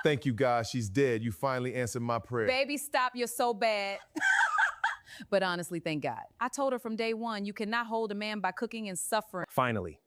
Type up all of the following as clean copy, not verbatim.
Thank you, God. She's dead. You finally answered my prayer. Baby, stop. You're so bad. But honestly, thank God. I told her from day one, you cannot hold a man by cooking and suffering. Finally,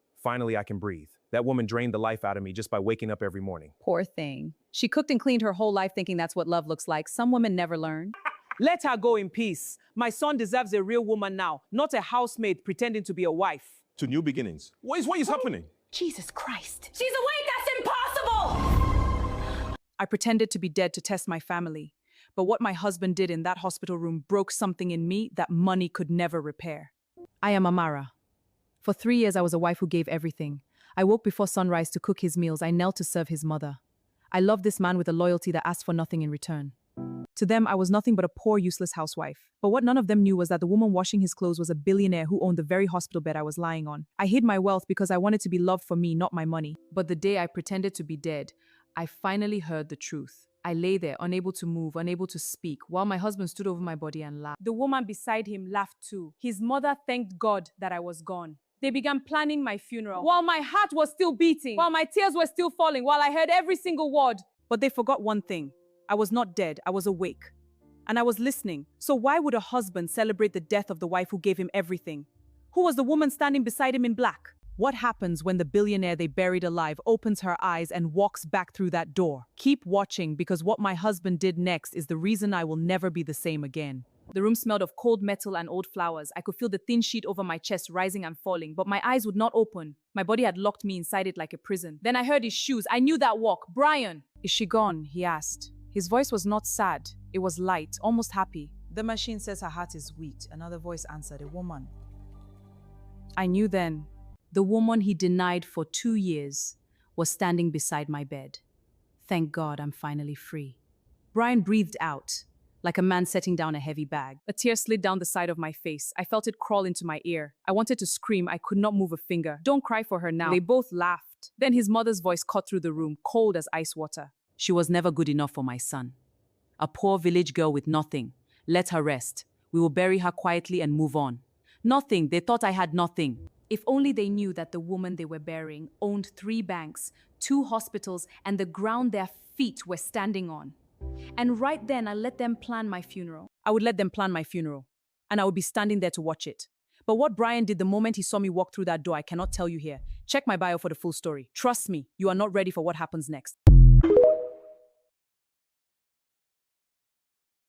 I can breathe. That woman drained the life out of me just by waking up every morning. Poor thing. She cooked and cleaned her whole life thinking that's what love looks like. Some women never learn. Let her go in peace. My son deserves a real woman now, not a housemaid pretending to be a wife. To new beginnings. What is happening? Jesus Christ. She's awake! That's impossible! I pretended to be dead to test my family. But what my husband did in that hospital room broke something in me that money could never repair. I am Amara. For 3 years, I was a wife who gave everything. I woke before sunrise to cook his meals. I knelt to serve his mother. I loved this man with a loyalty that asked for nothing in return. To them, I was nothing but a poor, useless housewife. But what none of them knew was that the woman washing his clothes was a billionaire who owned the very hospital bed I was lying on. I hid my wealth because I wanted to be loved for me, not my money. But the day I pretended to be dead, I finally heard the truth. I lay there, unable to move, unable to speak, while my husband stood over my body and laughed. The woman beside him laughed too. His mother thanked God that I was gone. They began planning my funeral, while my heart was still beating, while my tears were still falling, while I heard every single word. But they forgot one thing. I was not dead, I was awake. And I was listening. So why would a husband celebrate the death of the wife who gave him everything? Who was the woman standing beside him in black? What happens when the billionaire they buried alive opens her eyes and walks back through that door? Keep watching, because what my husband did next is the reason I will never be the same again. The room smelled of cold metal and old flowers. I could feel the thin sheet over my chest rising and falling, but my eyes would not open. My body had locked me inside it like a prison. Then I heard his shoes. I knew that walk. Brian! Is she gone? He asked. His voice was not sad. It was light, almost happy. The machine says her heart is weak. Another voice answered, a woman. I knew then. The woman he denied for 2 years was standing beside my bed. Thank God I'm finally free. Brian breathed out, like a man setting down a heavy bag. A tear slid down the side of my face. I felt it crawl into my ear. I wanted to scream. I could not move a finger. Don't cry for her now. They both laughed. Then his mother's voice cut through the room, cold as ice water. She was never good enough for my son. A poor village girl with nothing. Let her rest. We will bury her quietly and move on. Nothing. They thought I had nothing. If only they knew that the woman they were burying owned 3 banks, 2 hospitals, and the ground their feet were standing on. And right then, I let them plan my funeral. I would let them plan my funeral, and I would be standing there to watch it. But what Brian did the moment he saw me walk through that door, I cannot tell you here. Check my bio for the full story. Trust me, you are not ready for what happens next.